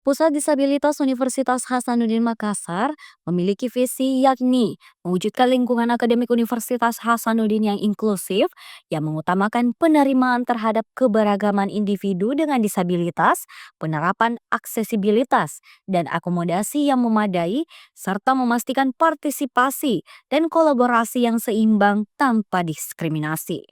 Pusat Disabilitas Universitas Hasanuddin Makassar memiliki visi yakni mewujudkan lingkungan akademik Universitas Hasanuddin yang inklusif yang mengutamakan penerimaan terhadap keberagaman individu dengan disabilitas, penerapan aksesibilitas, dan akomodasi yang memadai, serta memastikan partisipasi dan kolaborasi yang seimbang tanpa diskriminasi.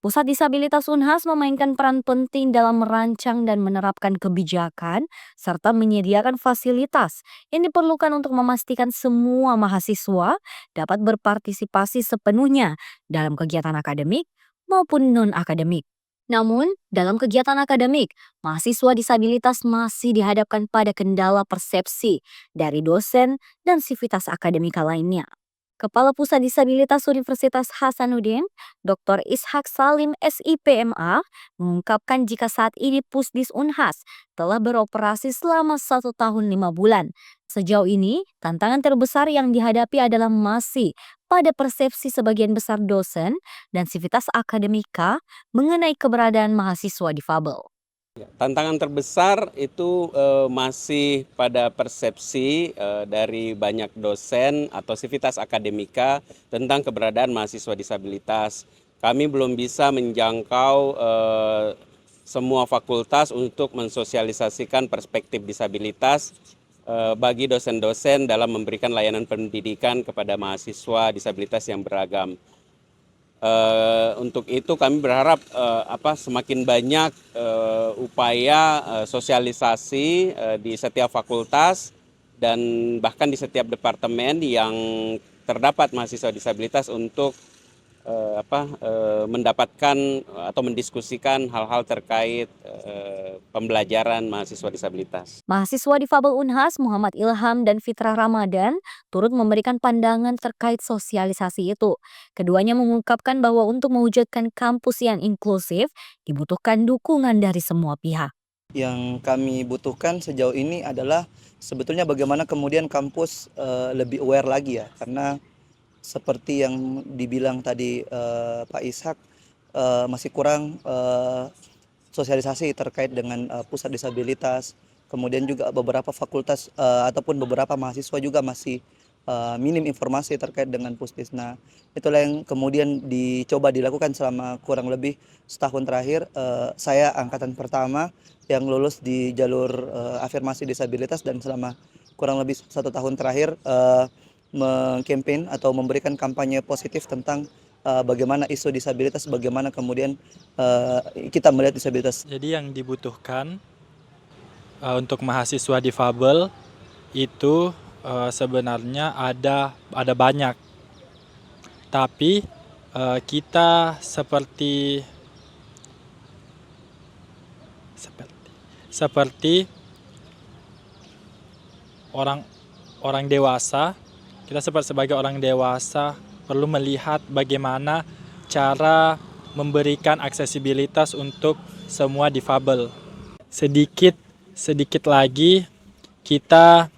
Pusat Disabilitas Unhas memainkan peran penting dalam merancang dan menerapkan kebijakan serta menyediakan fasilitas yang diperlukan untuk memastikan semua mahasiswa dapat berpartisipasi sepenuhnya dalam kegiatan akademik maupun non-akademik. Namun, dalam kegiatan akademik, mahasiswa disabilitas masih dihadapkan pada kendala persepsi dari dosen dan sivitas akademika lainnya. Kepala Pusat Disabilitas Universitas Hasanuddin, Dr. Ishak Salim SIPMA, mengungkapkan jika saat ini Pusdis Unhas telah beroperasi selama 1 tahun 5 bulan. Sejauh ini, tantangan terbesar yang dihadapi adalah masih pada persepsi sebagian besar dosen dan sivitas akademika mengenai keberadaan mahasiswa difabel. Tantangan terbesar itu masih pada persepsi dari banyak dosen atau sivitas akademika tentang keberadaan mahasiswa disabilitas. Kami belum bisa menjangkau semua fakultas untuk mensosialisasikan perspektif disabilitas bagi dosen-dosen dalam memberikan layanan pendidikan kepada mahasiswa disabilitas yang beragam. Untuk itu kami berharap semakin banyak upaya sosialisasi di setiap fakultas dan bahkan di setiap departemen yang terdapat mahasiswa disabilitas untuk mendapatkan atau mendiskusikan hal-hal terkait pembelajaran mahasiswa disabilitas. Mahasiswa difabel Unhas Muhammad Ilham dan Fitrah Ramadan turut memberikan pandangan terkait sosialisasi itu. Keduanya mengungkapkan bahwa untuk mewujudkan kampus yang inklusif dibutuhkan dukungan dari semua pihak. Yang kami butuhkan sejauh ini adalah sebetulnya bagaimana kemudian kampus lebih aware lagi ya, karena seperti yang dibilang tadi Pak Ishak, masih kurang sosialisasi terkait dengan pusat disabilitas. Kemudian juga beberapa fakultas ataupun beberapa mahasiswa juga masih minim informasi terkait dengan Pusdisna. Itulah yang kemudian dicoba dilakukan selama kurang lebih setahun terakhir. Saya angkatan pertama yang lulus di jalur afirmasi disabilitas, dan selama kurang lebih 1 tahun terakhir mengkampanye atau memberikan kampanye positif tentang bagaimana isu disabilitas, bagaimana kemudian kita melihat disabilitas. Jadi yang dibutuhkan untuk mahasiswa difabel itu sebenarnya ada banyak, tapi kita seperti orang dewasa, kita sebagai orang dewasa perlu melihat bagaimana cara memberikan aksesibilitas untuk semua difabel. Sedikit lagi kita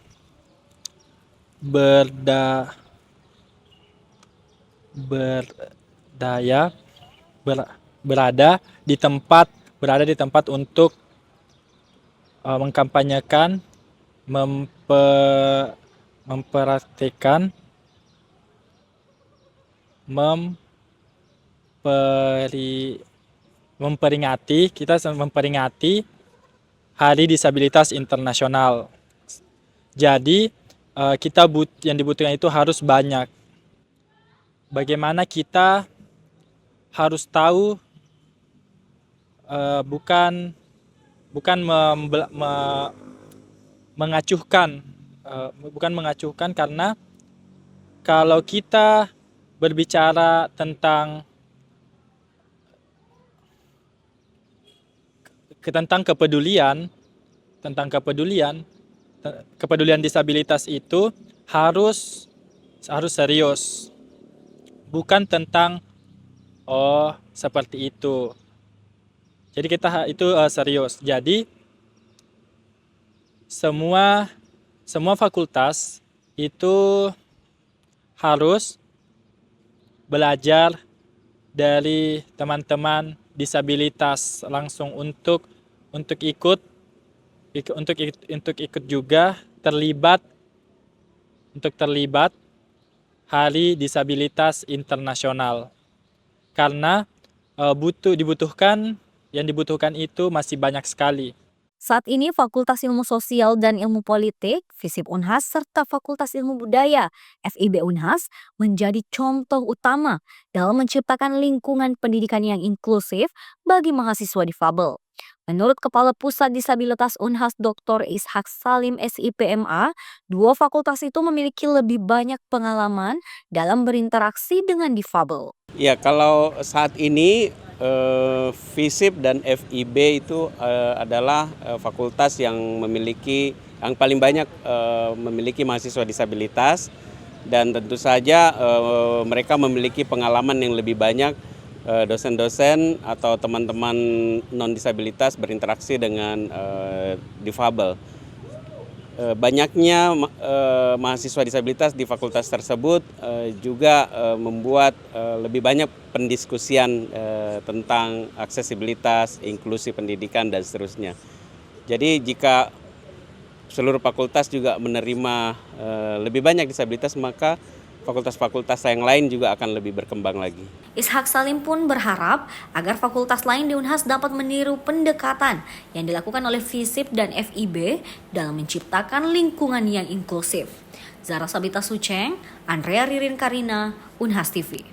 berada di tempat untuk mengkampanyekan, mempraktikkan, memperingati Hari Disabilitas Internasional. Jadi yang dibutuhkan itu harus banyak. Bagaimana kita harus tahu, bukan mengacuhkan, karena kalau kita berbicara tentang kepedulian disabilitas itu harus serius, bukan tentang seperti itu. Jadi kita itu serius. Jadi semua fakultas itu harus belajar dari teman-teman disabilitas langsung untuk ikut untuk ikut juga terlibat Hari Disabilitas Internasional. Karena yang dibutuhkan itu masih banyak sekali. Saat ini Fakultas Ilmu Sosial dan Ilmu Politik, FISIP Unhas, serta Fakultas Ilmu Budaya, FIB Unhas, menjadi contoh utama dalam menciptakan lingkungan pendidikan yang inklusif bagi mahasiswa difabel. Menurut Kepala Pusat Disabilitas Unhas Dr. Ishak Salim SIPMA, dua fakultas itu memiliki lebih banyak pengalaman dalam berinteraksi dengan difabel. Ya, kalau saat ini FISIP dan FIB itu adalah fakultas yang paling banyak memiliki mahasiswa disabilitas, dan tentu saja mereka memiliki pengalaman yang lebih banyak. Dosen-dosen atau teman-teman non-disabilitas berinteraksi dengan difabel. Banyaknya mahasiswa disabilitas di fakultas tersebut juga membuat lebih banyak pendiskusian tentang aksesibilitas, inklusi pendidikan, dan seterusnya. Jadi jika seluruh fakultas juga menerima lebih banyak disabilitas, maka fakultas-fakultas yang lain juga akan lebih berkembang lagi. Ishak Salim pun berharap agar fakultas lain di Unhas dapat meniru pendekatan yang dilakukan oleh FISIP dan FIB dalam menciptakan lingkungan yang inklusif. Zara Sabita Suceng, Andrea Ririn Karina, Unhas TV.